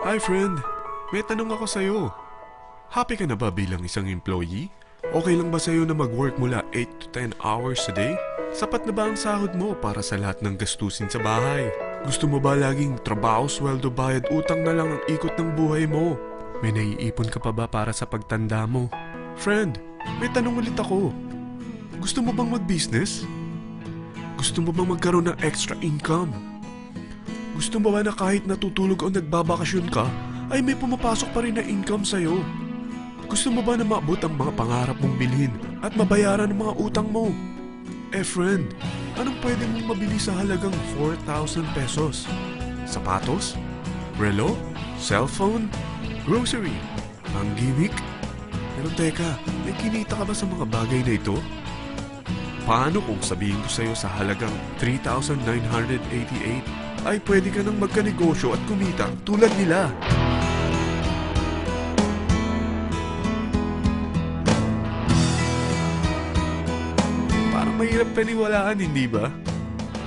Hi friend, may tanong ako sa'yo. Happy ka na ba bilang isang employee? Okay lang ba sa'yo na mag-work mula 8 to 10 hours a day? Sapat na ba ang sahod mo para sa lahat ng gastusin sa bahay? Gusto mo ba laging trabaho, sweldo, bayad, utang na lang ang ikot ng buhay mo? May naiipon ka pa ba para sa pagtanda mo? Friend, may tanong ulit ako. Gusto mo bang mag-business? Gusto mo bang magkaroon ng extra income? Gusto mo ba na kahit natutulog o nagbabakasyon ka, ay may pumapasok pa rin na income sa'yo? Gusto mo ba na maabot ang mga pangarap mong bilhin at mabayaran ang mga utang mo? Eh friend, anong pwede mong mabili sa halagang 4,000 pesos? Sapatos? Relo? Cellphone? Grocery? Ang gimmick? Pero teka, may kinita ka ba sa mga bagay na ito? Paano kung sabihin ko sa'yo sa halagang 3,988 ay pwede ka nang magkanegosyo at kumita tulad nila? Parang mahirap paniwalaan, hindi ba?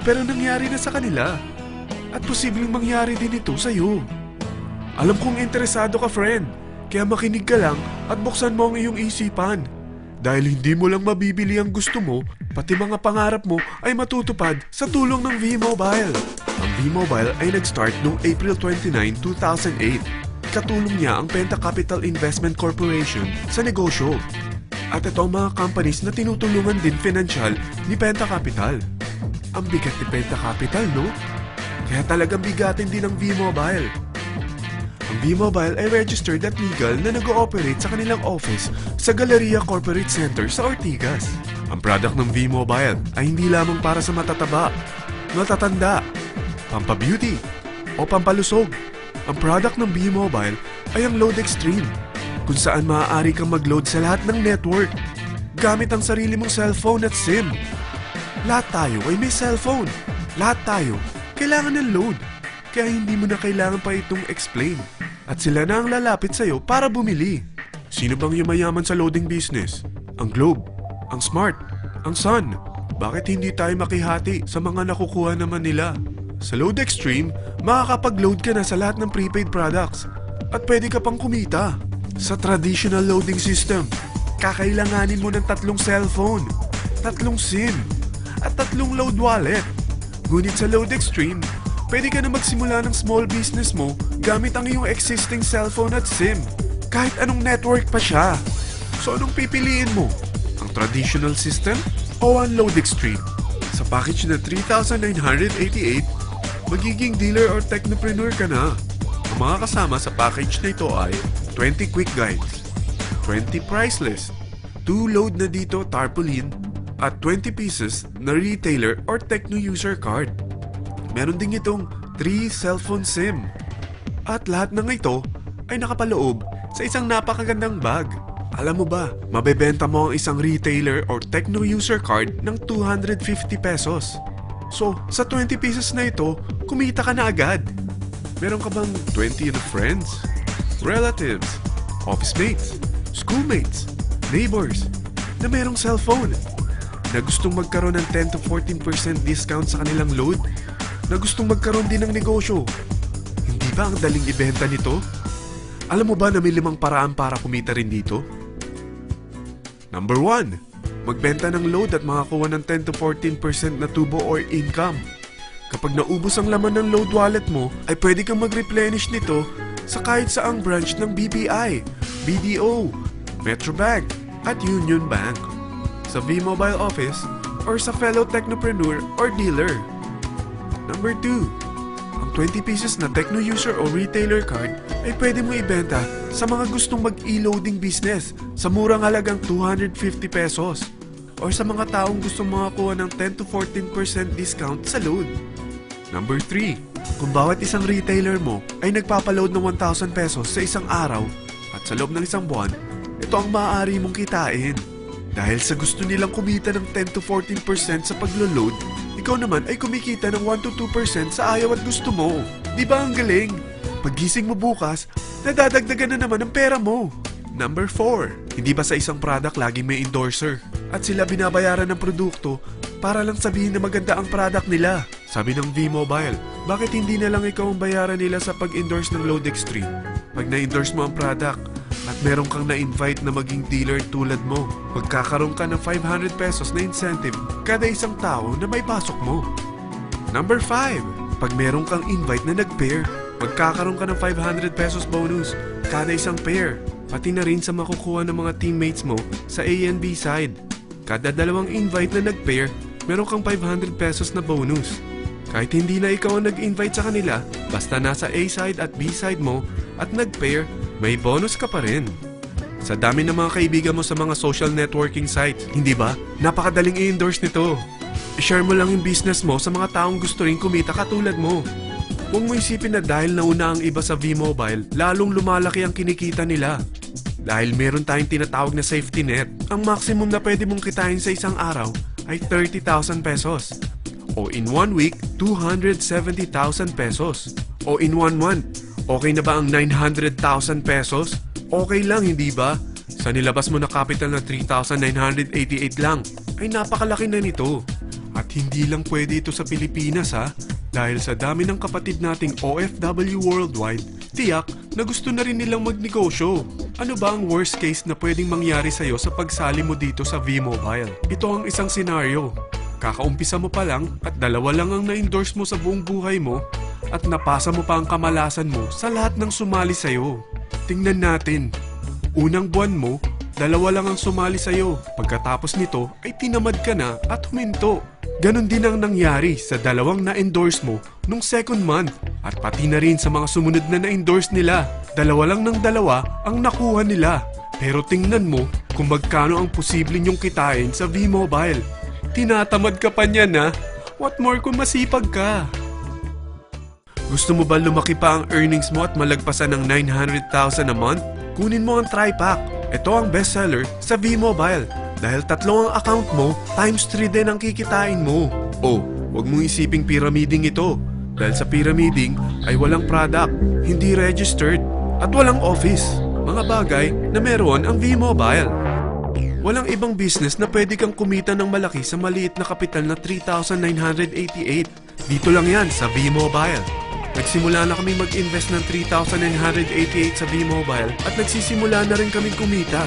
Pero nangyari na sa kanila. At posibleng mangyari din ito sa'yo. Alam kong interesado ka, friend. Kaya makinig ka lang at buksan mo ang iyong isipan. Dahil hindi mo lang mabibili ang gusto mo, pati mga pangarap mo ay matutupad sa tulong ng V-Mobile. Ang V-Mobile ay nag-start noong April 29, 2008. Katulong niya ang Penta Capital Investment Corporation sa negosyo. At ito ang mga companies na tinutulungan din financial ni Penta Capital. Ang bigat ni Penta Capital, no? Kaya talagang bigatin din ang V-Mobile. Ang V-Mobile ay registered at legal na nag-ooperate sa kanilang office sa Galleria Corporate Center sa Ortigas. Ang product ng V-Mobile ay hindi lamang para sa matataba, matatanda, pampabeauty, o pampalusog. Ang product ng V-Mobile ay ang Load Extreme, kung saan maaari kang mag-load sa lahat ng network gamit ang sarili mong cellphone at SIM. Lahat tayo ay may cellphone. Lahat tayo kailangan ng load. Kaya hindi mo na kailangan pa itong explain. At sila na ang lalapit sa'yo para bumili. Sino bang yumayaman sa loading business? Ang Globe, ang Smart, ang Sun. Bakit hindi tayo makihati sa mga nakukuha naman nila? Sa Load Extreme, makakapag-load ka na sa lahat ng prepaid products. At pwede ka pang kumita. Sa traditional loading system, kakailanganin mo ng 3 cellphone, 3 SIM, at 3 load wallet. Ngunit sa Load Extreme, pwede ka na magsimula ng small business mo gamit ang iyong existing cellphone at SIM. Kahit anong network pa siya. So anong pipiliin mo? Ang traditional system o ang Load Extreme? Sa package na 3,988, magiging dealer or technopreneur ka na. Ang mga kasama sa package na ito ay 20 quick guides, 20 price list, 2 load na dito tarpaulin, at 20 pieces na retailer or techno user card. Meron din itong 3 cellphone SIM. At lahat ng ito ay nakapaloob sa isang napakagandang bag. Alam mo ba, mabebenta mo ang isang retailer or techno user card ng 250 pesos. So, sa 20 pieces na ito, kumita ka na agad. Meron ka bang 20 na friends, relatives, office mates, schoolmates, neighbors na merong cellphone, na gustong magkaroon ng 10 to 14% discount sa kanilang load, na gustong magkaroon din ng negosyo? Hindi ba ang daling ibenta nito? Alam mo ba na may 5 paraan para kumita rin dito? Number 1, magbenta ng load at makakuha ng 10 to 14% na tubo or income. Kapag naubos ang laman ng load wallet mo, ay pwede kang mag-replenish nito sa kahit saang branch ng BPI, BDO, Metrobank, at Union Bank, sa V-Mobile office, or sa fellow technopreneur or dealer. Number 2, ang 20 pieces na techno user o retailer card ay pwede mo ibenta sa mga gustong mag-e-loading business sa murang halagang 250 pesos or sa mga taong gustong makakuha ng 10 to 14% discount sa load. Number 3, kung bawat isang retailer mo ay nagpapaload ng 1,000 pesos sa isang araw at sa loob ng isang buwan, ito ang maaari mong kitain. Dahil sa gusto nilang kumita ng 10 to 14% sa paglo-load, ikaw naman ay kumikita ng 1 to 2% sa ayaw at gusto mo. Di ba ang galing? Paggising mo bukas, nadadagdagan na naman ang pera mo. Number 4, hindi ba sa isang product laging may endorser? At sila binabayaran ng produkto para lang sabihin na maganda ang product nila. Sabi ng V-Mobile, bakit hindi na lang ikaw ang bayaran nila sa pag-endorse ng Load Extreme? Pag na-endorse mo ang product at meron kang na-invite na maging dealer tulad mo, magkakaroon ka ng 500 pesos na incentive kada isang tao na may pasok mo. Number 5. Pag meron kang invite na nag-pair, magkakaroon ka ng 500 pesos bonus kada isang pair, pati na rin sa makukuha ng mga teammates mo sa A and B side. Kada dalawang invite na nag-pair, meron kang 500 pesos na bonus. Kahit hindi na ikaw ang nag-invite sa kanila, basta nasa A side at B side mo at nag-pair, may bonus ka pa rin. Sa dami ng mga kaibigan mo sa mga social networking sites, hindi ba? Napakadaling i-endorse nito. I-share mo lang yung business mo sa mga taong gusto rin kumita katulad mo. Huwag mo isipin na dahil nauna ang iba sa V-Mobile, lalong lumalaki ang kinikita nila. Dahil meron tayong tinatawag na safety net, ang maximum na pwede mong kitain sa isang araw ay 30,000 pesos. O in 1 week, 270,000 pesos. O in 1 month, okay na ba ang 900,000 pesos? Okay lang, hindi ba? Sa nilabas mo na capital na 3,988 lang, ay napakalaki na nito. At hindi lang pwede ito sa Pilipinas ha, dahil sa dami ng kapatid nating OFW worldwide, tiyak na gusto na rin nilang magnegosyo. Ano ba ang worst case na pwedeng mangyari sa'yo sa pagsali mo dito sa V-Mobile? Ito ang isang senaryo. Kakaumpisa mo pa lang at dalawa lang ang na-endorse mo sa buong buhay mo at napasa mo pa ang kamalasan mo sa lahat ng sumali sa'yo. Tingnan natin. Unang buwan mo, dalawa lang ang sumali sa'yo. Pagkatapos nito ay tinamad ka na at huminto. Ganon din ang nangyari sa dalawang na-endorse mo nung second month at pati na rin sa mga sumunod na na-endorse nila. Dalawa lang ng dalawa ang nakuha nila. Pero tingnan mo kung magkano ang posible nyong kitain sa V-Mobile. Tinatamad ka pa niyan ha? What more kung masipag ka? Gusto mo ba lumaki pa ang earnings mo at malagpasan ng 900,000 a month? Kunin mo ang TriPack. Ito ang bestseller sa V-Mobile. Dahil 3 ang account mo, times 3 din ang kikitain mo. Oh, wag mong isiping pyramiding ito. Dahil sa pyramiding ay walang product, hindi registered, at walang office. Mga bagay na meron ang V-Mobile. Walang ibang business na pwede kang kumita ng malaki sa maliit na kapital na 3,988. Dito lang yan sa V-Mobile. Nagsimula na kami mag-invest ng 3,988 sa V-Mobile at nagsisimula na rin kaming kumita.